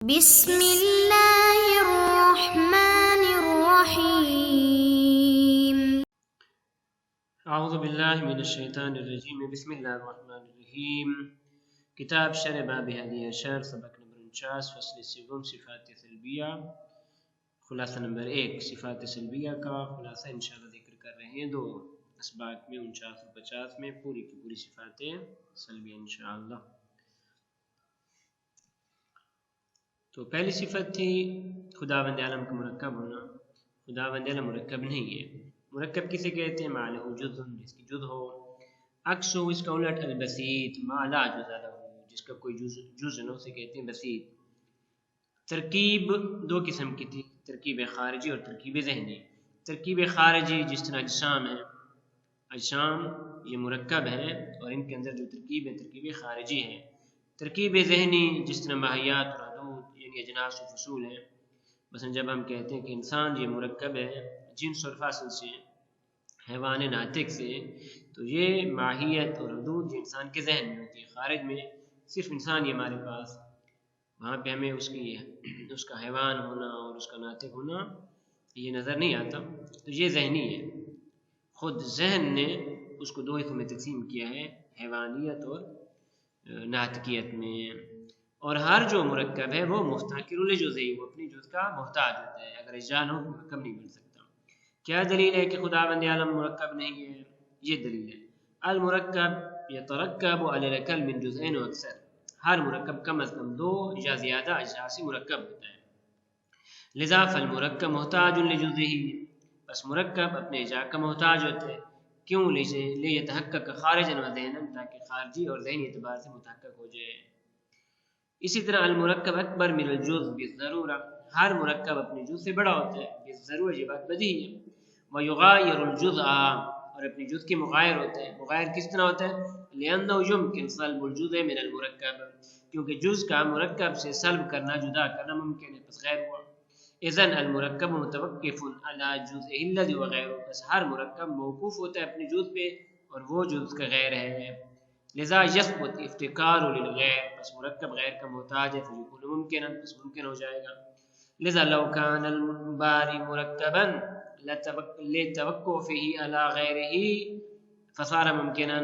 بسم اللہ الرحمن الرحیم۔ اعوذ باللہ من الشیطان الرجیم، بسم اللہ الرحمن الرحیم۔ کتاب شرح باب ہدیہ اشار، سبق نمبر 49، فصل سوم، صفات سلبیہ، خلاصہ نمبر 1۔ صفات سلبیہ کا خلاصہ انشاءاللہ ذکر کر رہے ہیں دو اسباق میں، 49 اور 50 میں، پوری کی پوری صفات سلبیہ انشاءاللہ۔ تو پہلی صفت تھی خداوند عالم کا مرکب ہونا۔ خداوند عالم مرکب نہیں ہے۔ مرکب کسے کہتے ہیں؟ ما لہ جزء، جس کی جز ہو۔ عکس ہو اس کا الٹ البسیط، ما لا جزء لہ، جس کا کوئی جز نہ، اسے کہتے ہیں بسیط۔ ترکیب دو قسم کی تھی، ترکیب خارجی اور ترکیب ذہنی۔ ترکیب خارجی جس طرح اجسام ہے، اجسام یہ مرکب ہے اور ان کے اندر جو ترکیب ہے ترکیب خارجی ہے۔ ترکیب ذہنی جس طرح ماہیات اور حدود یعنی اجناس و فصول ہیں۔ مثلا جب ہم کہتے ہیں کہ انسان یہ مرکب ہے جنس اور فصل سے، حیوان ناطق سے، تو یہ ماہیت اور حدود جو انسان کے ذہن میں ہوتی ہے، خارج میں صرف انسان ہی ہمارے پاس، وہاں پہ ہمیں اس کا حیوان ہونا اور اس کا ناطق ہونا یہ نظر نہیں آتا، تو یہ ذہنی ہے۔ خود ذہن نے اس کو دو حصوں میں تقسیم کیا ہے، حیوانیت اور ناطقیت میں۔ اور ہر جو مرکب ہے وہ مفتقر لجزء، وہ اپنی جز کا محتاج ہوتا ہے، اگر اجزاء نہ ہو مرکب نہیں بن سکتا۔ کیا دلیل ہے کہ خداوند عالم مرکب نہیں ہے؟ یہ دلیل ہے، المرکب یترکب علی الاقل من جزئین و اکثر، ہر مرکب کم از کم دو یا زیادہ اجزاء سے مرکب ہوتا ہے۔ لذا فالمرکب محتاج لجزئہ، بس مرکب اپنے اجزاء کا محتاج ہوتا ہے۔ کیوں؟ لیتحقق خارجا و ذہنا، تاکہ خارجی اور ذہنی اعتبار سے متحقق ہو جائے۔ اسی طرح المرکب اکبر من الجزء بالضرورہ، ہر مرکب اپنے جز سے بڑا ہوتا ہے، بالضرورہ یہ بات بدیہی ہے۔ ویغایر الجزء، اور اپنے جز کے مغایر ہوتا ہے۔ مغایر کس طرح ہوتا ہے؟ لأنه يمكن سلب الجزء من المرکب، کیونکہ جز کا مرکب سے سلب کرنا، جدا کرنا ممکن ہے، پس غیر ہوا۔ اذن المرکب متوقف علی جزءه الذی وغیرہ، بس ہر مرکب موقوف ہوتا ہے اپنے جز پہ اور وہ جز کا غیر ہے۔ لذا یثبت افتقار للغیر، بس مرکب غیر کا محتاج ہے، فیکون ممکن، بس ممکن ہو جائے گا۔ لذا لو کان الباری مرکبا لتوقفہ علی غیرہ فصار ممکنا،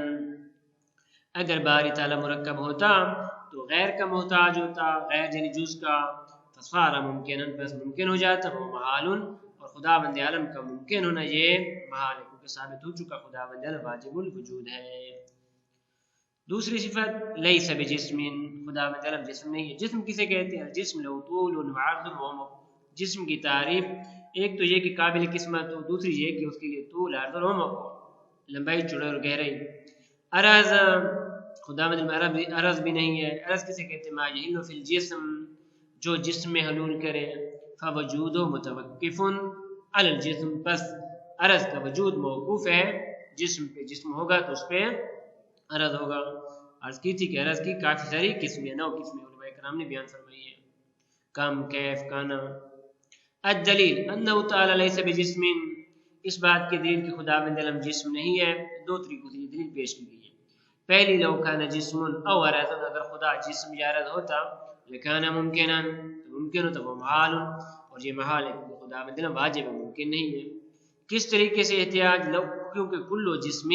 اگر باری تعالی مرکب ہوتا تو غیر کا محتاج ہوتا، غیر یعنی جز کا، فصار ممکنا، بس ممکن ہو جاتا، وہ محال، اور خداوند عالم کا ممکن ہونا یہ محال ہے، کیونکہ ثابت ہو چکا خداوند عالم واجب الوجود ہے۔ دوسری صفت لیس بجسم، خداوند عالم جسم نہیں ہے۔ جسم کسے کہتے ہیں؟ جسم لو طول وعرض وعمق، جسم کی تعریف ایک تو یہ کہ قابل قسمت ہو، دوسری یہ کہ اس کے لیے طول، عرض اور عمق ہو، لمبائی چوڑائی اور گہرائی۔ عرض، خداوند عرض بھی نہیں ہے۔ عرض کسے کہتے ہیں؟ ما یحل فی الجسم، جو جسم میں حلول کرے، فوجودہ متوقف علی الجسم، پس عرض کا وجود موقوف ہے جسم پہ، جسم ہوگا تو اس پہ عرض ہوگا۔ عرض کی تھی کہ عرض کی کافی ساری قسمیں، 9 قسمیں علماء کرام نے بیان فرمائی ہیں، کم، کیف، کانا۔ الدلیل انہ تعالی لیس بجسم، اس بات کی دلیل کہ خداوند عالم جسم نہیں ہے، دو طریقوں سے یہ دلیل پیش کی گئی ہے۔ پہلی، لو کان جسم او عرض، اگر خدا جسم یا عرض ہوتا، لکان ممکنا، تو ممکن ہوتا، وہ محال، اور یہ محال ہے کیونکہ خداوند عالم واجب ممکن نہیں ہے۔ کس طریقے سے احتیاج؟ لو، کیونکہ کل جسم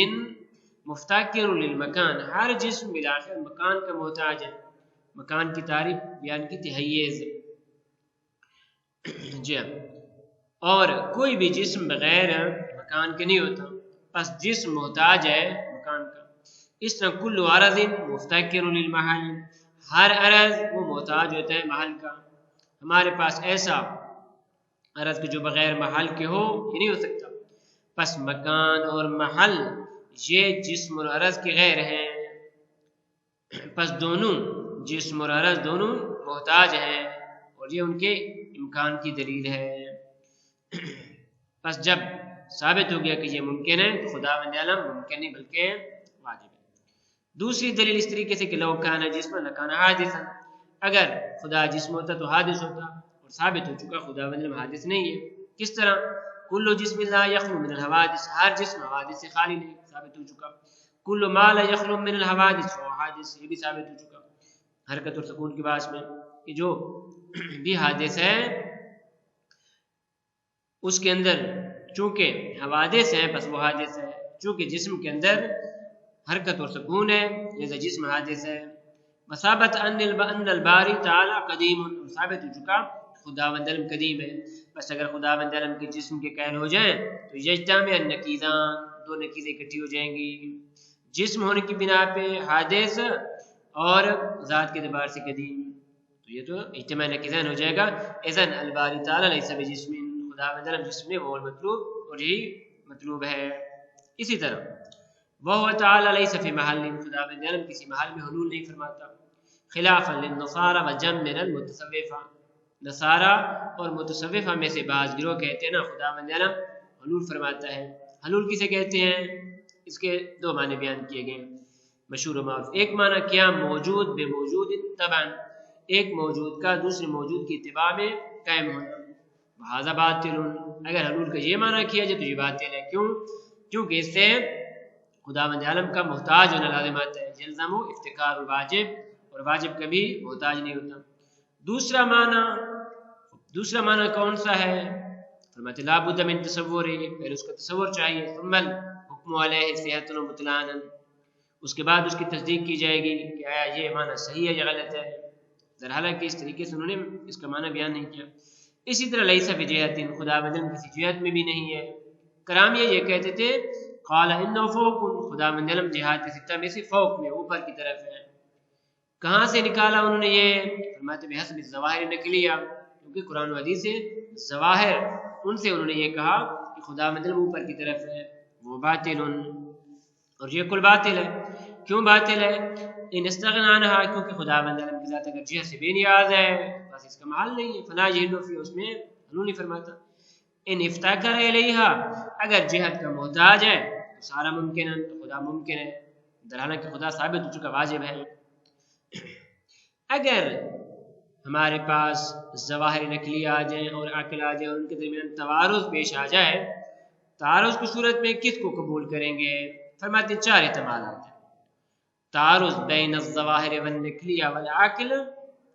مفتقر للمکان، ہر جسم بالآخر مکان کا محتاج ہے۔ مکان کی تعریف بیان کی تھی، حیز، جی ہاں، اور کوئی بھی جسم بغیر مکان کے نہیں ہوتا، پس جسم محتاج ہے مکان کا۔ اس طرح کل عرض مفتقر للمحل، ہر عرض وہ محتاج ہوتا ہے محل کا۔ ہمارے پاس ایسا عرض کہ جو بغیر محل کے ہو یہ نہیں ہو سکتا، پس مکان اور محل یہ جسم اور عرض کے غیر ہیں، پس دونوں جسم اور عرض دونوں محتاج ہیں، اور یہ ان کے امکان کی دلیل ہے۔ پس جب ثابت ہو گیا کہ یہ ممکن ہے تو خداوند عالم ممکن نہیں بلکہ واجب ہے۔ دوسری دلیل اس طریقے سے کہ لو کان جسم لکان حادثا، اگر خدا جسم ہوتا تو حادث ہوتا، اور ثابت ہو چکا خداوند عالم حادث نہیں ہے۔ کس طرح؟ کل جسم لا یخلو من الحوادث، ہر جسم حوادث سے خالی نہیں، ثابت ہو چکا۔ کل ما لا یخلو من الحوادث فهو حادث، یہ بھی ثابت ہو چکا حرکت اور سکون کی بحث میں، کہ جو بھی حادث ہے، اس کے اندر چونکہ حوادث ہیں بس وہ حادث ہے، چونکہ جسم کے اندر حرکت اور سکون ہے لہذا جسم حادث ہے۔ وثابت ان الباری تعالی قدیم، ثابت ہو چکا خداوند علم قدیم ہے، بس اگر خداوند علم کے جسم کے قائل ہو جائیں تو یجتمع النقیضان، دو نقیضیں اکٹھی ہو جائیں گی، جسم ہونے کی بنا پہ حادث اور ذات کے اعتبار سے قدیم، تو یہ تو اجتماع نقیضان ہو جائے گا۔ اذن الباری تعالی لیس بجسم، خداوند علم جسم میں وہ مطلوب اور یہی مطلوب ہے۔ اسی طرح وہ تعالی لیس فی محل، خداوند علم کسی محل میں حلول نہیں فرماتا، خلافا للنصارى وجم من المتصوفہ، نصارہ اور متصوفہ میں سے بعض گروہ کہتے ہیں نا خداوند علم حلول فرماتا ہے۔ حلول کسے کہتے ہیں؟ اس کے دو معنی بیان کیے گئے مشہور و معروف۔ ایک معنی کیا؟ موجود بے موجود طبعا، ایک موجود کا دوسرے موجود کی اتباع میں قائم ہونا، وہذا باطل، اگر حلول کا یہ معنی کیا جائے تو یہ باطل ہے، کیوں؟ کیونکہ اس سے خداوند عالم کا محتاج ہونا لازم آتا ہے، یلزم افتقار الواجب، اور واجب کبھی محتاج نہیں ہوتا۔ دوسرا معنی کون سا ہے؟ فرماتے لا بد من تصور، پہلے اس کا تصور چاہیے، ثم الحکم علیہ صحۃ و بطلانا، اس کے بعد اس کی تصدیق کی جائے گی کہ آیا یہ معنی صحیح ہے یا غلط ہے، حالانکہ اس طریقے سے انہوں نے اس کا معنی بیان نہیں کیا۔ اسی طرح لیس بجہۃ، خداوند علم کسی جہت میں بھی نہیں ہے۔ کرامیہ یہ کہتے تھے قال انه فوق، خداوند علم جہات ستہ میں سے فوق میں اوپر کی طرف ہے۔ کہاں سے نکالا انہوں نے یہ؟ فرماتے بحسب الظواہر نقلیہ، کیونکہ قرآن و حدیث سے ظواہر ان سے انہوں نے یہ کہا کہ خداوند علم اوپر کی طرف ہے، وہ باطل، اور یہ کل باطل ہے۔ کیوں باطل ہے؟ ان استغنا عنہا، کیونکہ خداوند علم کی ذات اگر جہت سے بے نیاز ہے بس اس کا محل نہیں ہے، فلا یحل فی، اس میں حلول نہیں فرماتا۔ ان افتقر الیہا، اگر جہت کا محتاج ہے تو سارا ممکن ہے، تو خدا ممکن ہے، حالانکہ خدا ثابت ہو چکا واجب ہے۔ اگر ہمارے پاس ظواہر نقلی آ جائیں اور عقل آ جائے اور ان کے درمیان تعارض پیش آ جائے، تعارض کی صورت میں کس کو قبول کریں گے؟ فرماتے چار احتمالات ہیں۔ تعارض بین الظواہر والنقلیہ والعقل،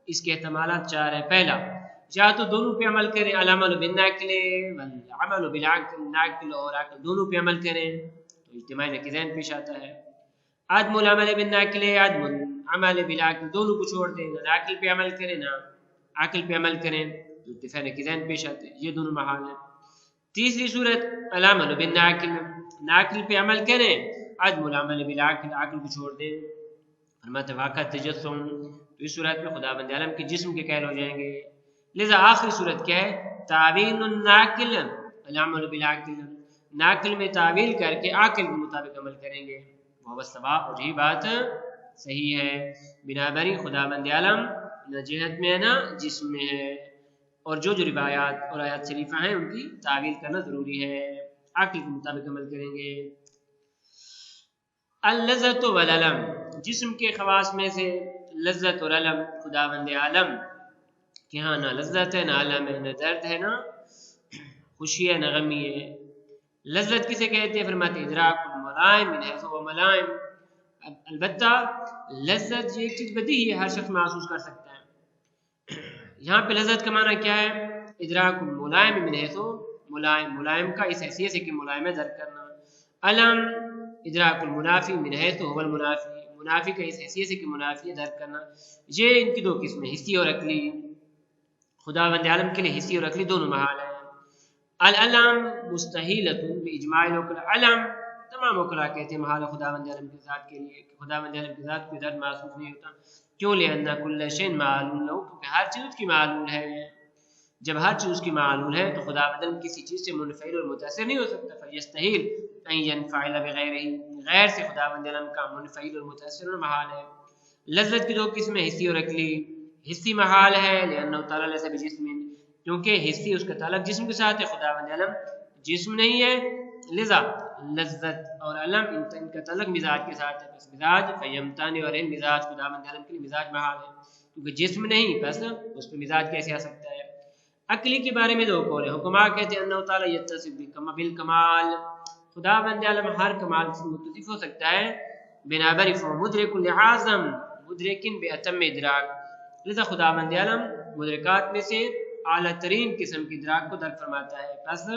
اس کے احتمالات چار ہیں۔ پہلا، یا تو دونوں پہ عمل کریں، العمل بالنقل والعمل بالعقل، نقل اور عقل دونوں پہ عمل کریں تو اجتماع نقیضین پیش آتا ہے۔ عدم العمل بالنقل، عدم العمل بالعقل، دونوں کو چھوڑ دیں، نہ عقل پہ عمل کریں نہ عقل پہ عمل کریں تو اتفاق نقیضین پیش آتے ہیں، یہ دونوں محال ہیں۔ تیسری صورت العمل بالنقل، نقل پہ عمل کریں، عدم العمل بالعقل، عقل کو چھوڑ دیں، فرماتے واقع تجسم، تو اس صورت میں خداوند عالم کے جسم کے قائل ہو جائیں گے۔ لذا آخری صورت کیا ہے؟ تعویل الناقل العمل بالعقل، ناقل میں تعویل کر کے عقل کے مطابق عمل کریں گے، وہ صواب، اور یہی بات صحیح ہے۔ بنابراین خداوند عالم نہ جہت میں ہے نہ جسم میں ہے، اور جو روایات اور آیات شریفہ ہیں ان کی تعویل کرنا ضروری ہے، عقل کے مطابق عمل کریں گے۔ اللذت والعلم، جسم کے خواص میں سے لذت اور علم، خداوند عالم کہ ہاں نہ لذت ہے نہ علم ہے، نہ درد ہے نہ خوشی ہے نہ غمی ہے۔ لذت کسے کہتے ہیں؟ فرماتے ادراک الملائم من حیث هو ملائم، البتہ لذت یہ ایک چیز بدیہی ہے، ہر شخص محسوس کر سکتا ہے۔ یہاں پہ لذت کا معنی کیا ہے؟ ادراک الملائم من حیث ملائم، ملائم کا اس حیثیت سے کہ ملائم ہے درک کرنا۔ علم ادراک المنافی من حیث هو المنافی، منافی کا اس حیثیت سے کہ منافی ہے درک کرنا۔ یہ ان کی دو قسمیں، حسی اور عقلی۔ خداوند عالم کے لیے حسی اور عقلی دونوں محال ہیں۔ العلم مستحیلۃ باجماع العقلاء، علم تمام عقلاء کہتے ہیں محال ہے خداوند عالم کی ذات کے لیے، کہ خداوند عالم کی ذات کوئی درد محسوس نہیں ہوتا۔ کیوں؟ لأن کل شیء معلول له، کیونکہ ہر چیز اس کی معلول ہے۔ جب ہر چیز اس کی معلول ہے تو خداوند عالم کسی چیز سے منفعل اور متاثر نہیں ہو سکتا، فیستحیل ان ينفعل بغیرہ، غیر سے خداوند عالم کا منفعل اور متاثر ہونا محال ہے۔ لذت کی دو قسمیں، حسی اور عقلی۔ حسی محال ہے لأنه تعالی لیس بجسم، کیونکہ حسی اس کا تعلق جسم کے ساتھ ہے، خداوند عالم جسم نہیں ہے، لذا لذت اور علم ان کا تعلق مزاج کے ساتھ ہے، بس مزاج فیمتان، اور ان مزاج خداوند عالم کے لیے مزاج محال ہے، کیونکہ جسم نہیں، بس اس پہ مزاج کیسے آ سکتا ہے۔ عقلی کے بارے میں دو قول ہیں، حکما کہتے ہیں انہ تعالی یتصف بالکمال، خداوند عالم ہر کمال سے متصف ہو سکتا ہے، بنابر مدرک لعظم مدرکن باتم ادراک، لذا خداوند عالم مدرکات میں سے اعلیٰ ترین قسم کی ادراک کو درک فرماتا ہے. پس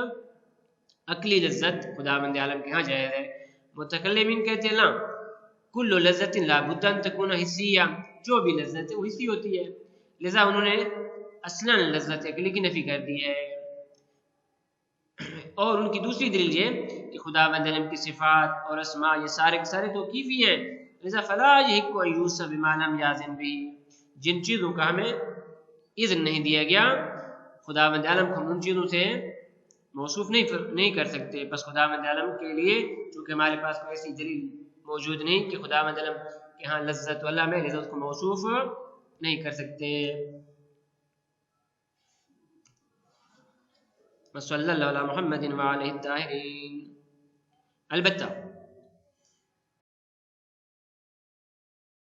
عقلی لذت خداوند عالم کے ہاں جائز ہے. متکلمین کہتے ہیں نا کل لذت لا بد ان تکون حسیہ، جو بھی لذت ہے وہ حسی ہوتی ہے، لذا انہوں نے اصلا لذت عقلی کی نفی کر دی ہے. اور ان کی دوسری دلیل یہ کہ خداوند عالم کی صفات اور اسماء یہ سارے کے سارے توقیفی ہیں، لذا فلا یحق ان یوصف بما لم یاذن به، جن چیزوں کا ہمیں اذن نہیں دیا گیا خداوند عالم کو ان چیزوں سے موصوف نہیں کر سکتے. بس خداوند عالم کے لیے چونکہ ہمارے پاس کوئی ایسی دلیل موجود نہیں کہ خداوند عالم کے ہاں لذت اللہ میں، لذا اس کو موصوف نہیں کر سکتے. صلی اللہ علیہ محمد وعلیہ الطاہرین. البتہ